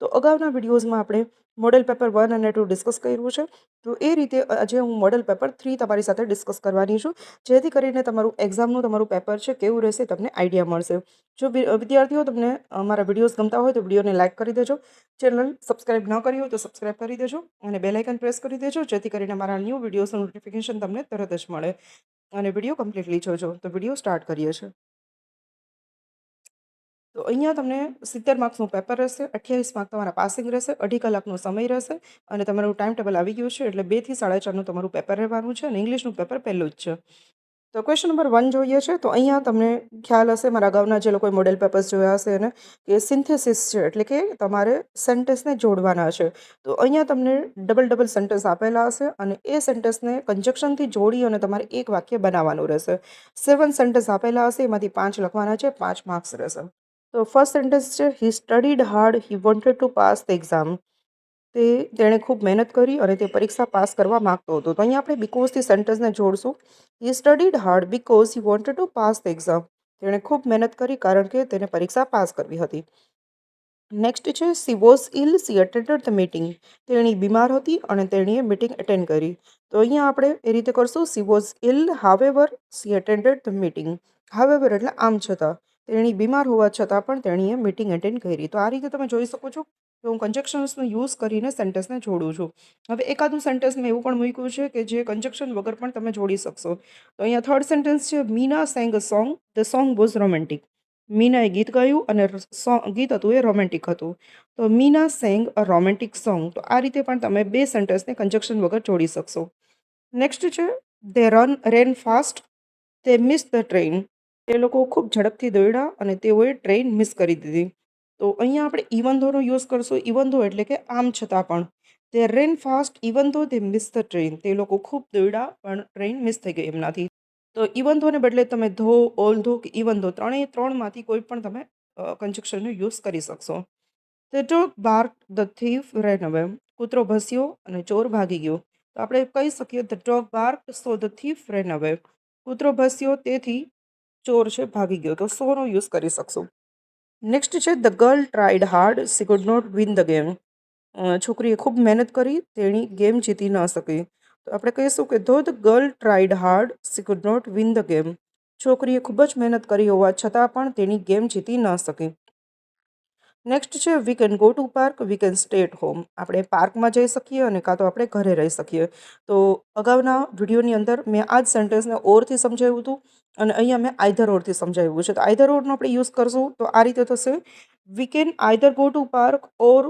તો અગાઉના વિડીયોઝમાં આપણે મોડેલ પેપર 1 અને 2 ડિસ્કસ કર્યું છે. તો એ રીતે આજે હું મોડેલ પેપર 3 તમારી સાથે ડિસ્કસ કરવાની છું, જેથી કરીને તમારું પેપર છે કેવું રહેશે તમને આઈડિયા મળશે. જો વિદ્યાર્થીઓ તમને મારા વિડીયોઝ ગમતા હોય તો વિડીયોને લાઇક કરી દેજો, ચેનલ સબસ્ક્રાઇબ ન કરી હોય તો સબસ્ક્રાઇબ કરી દેજો અને બેલ આઇકન પ્રેસ કરી દેજો, જેથી કરીને મારા ન્યૂ વિડીયોઝનું નોટિફિકેશન તમને તરત જ મળે અને વિડીયો કમ્પ્લીટલી જોજો. તો વિડીયો સ્ટાર્ટ કરીએ છીએ. તો અહીંયા તમને 70 માર્ક્સનું પેપર રહેશે, 28 માર્ક તમારા પાસિંગ રહેશે, 2.5 કલાકનો સમય રહેશે અને તમારું ટાઈમ ટેબલ આવી ગયું છે. એટલે 2 થી 4.5નું તમારું પેપર રહેવાનું છે અને ઇંગ્લિશનું પેપર પહેલું જ છે. તો ક્વેશ્ચન નંબર 1 જોઈએ છે. તો અહીંયા તમને ખ્યાલ હશે, મારા અગાઉના જે લોકોએ મોડેલ પેપર્સ જોયા હશે એને, કે સિન્થેસિસ છે, એટલે કે તમારે સેન્ટેન્સને જોડવાના છે. તો અહીંયા તમને ડબલ સેન્ટેન્સ આપેલા હશે અને એ સેન્ટેન્સને કન્જક્શનથી જોડી અને તમારે એક વાક્ય બનાવવાનું રહેશે. 7 સેન્ટેન્સ આપેલા હશે, એમાંથી 5 લખવાના છે, 5 માર્ક્સ રહેશે. તો ફર્સ્ટ સેન્ટેન્સ છે, he studied hard, he wanted to pass the exam. તેણે ખૂબ મહેનત કરી અને તે પરીક્ષા પાસ કરવા માંગતો હતો. તો અહીંયા આપણે બીકોઝથી સેન્ટેન્સને જોડશું. He studied hard because he wanted to pass the exam. તેણે ખૂબ મહેનત કરી કારણ કે તેને પરીક્ષા પાસ કરવી હતી. નેક્સ્ટ છે, she was ill, she attended the meeting. તેણી બીમાર હતી અને તેણીએ મીટિંગ અટેન્ડ કરી. તો અહીંયા આપણે એ રીતે કરશું, she was ill, however, she attended the meeting. However એટલે આમ છતાં, તેણી બીમાર હોવા છતાં પણ તેણીએ મીટિંગ અટેન્ડ કરી. તો આ રીતે તમે જોઈ શકો છો કે હું કન્જક્શન્સનો યુઝ કરીને સેન્ટેન્સને જોડું છું. હવે એકાદું સેન્ટેન્સ મેં એવું પણ મૂક્યું છે કે જે કન્જક્શન વગર પણ તમે જોડી શકશો. તો અહીંયા થર્ડ સેન્ટેન્સ છે, Meena sang a song, the song was romantic. મીનાએ ગીત ગાયું અને ગીત હતું એ રોમેન્ટિક હતું. તો Meena sang a romantic song. તો આ રીતે પણ તમે 2 સેન્ટેન્સને કન્જક્શન વગર જોડી શકશો. નેક્સ્ટ છે, દે રેન ફાસ્ટ, તે મિસ ધ ટ્રેન. તે લોકો ખૂબ ઝડપથી દોડ્યા અને તેઓએ ટ્રેન મિસ કરી દીધી. તો અહીંયા આપણે ઇવન ધોનો યુઝ કરશું. ઇવન ધો એટલે કે આમ છતાં પણ. દે રેન ફાસ્ટ ઇવન ધો દે મિસ ધ ટ્રેન. તે લોકો ખૂબ દોડ્યા પણ ટ્રેન મિસ થઈ ગઈ એમનાથી. તો ઇવન ધોને બદલે તમે ધો, ઓલ ધો કે ઇવન ધો, ત્રણમાંથી કોઈ પણ તમે કન્જક્શનનો યુઝ કરી શકશો. The dog બાર્ક્ડ, the thief ran away. કૂતરો ભસ્યો અને ચોર ભાગી ગયો. તો આપણે કહી શકીએ, the dog barked so the thief ran away. કૂતરો ભસ્યો તેથી ચોર છે ભાગી ગયો. તો સોનો યુઝ કરી શકશું. નેક્સ્ટ છે, the girl tried hard, she could not win the game. છોકરીએ ખૂબ મહેનત કરી, તેણી ગેમ જીતી ન શકી. તો આપણે કહીશું કે though the girl tried hard, she could not win the game. છોકરીએ ખૂબ જ મહેનત કરી હોવા છતાં પણ તેની ગેમ જીતી ન શકી. નેક્સ્ટ છે, we can go to park, we can stay at home. આપણે પાર્કમાં જઈ શકીએ અને કાં તો આપણે ઘરે રહી શકીએ. તો અગાઉના વિડીયોની અંદર મેં આ જ સેન્ટેન્સને ઓરથી સમજાવ્યું હતું અને અહીંયા મેં આઈધર ઓરથી સમજાવ્યું છે. તો આઈધર ઓરનો આપણે યુઝ કરશું તો આ રીતે થશે, we can either go to park or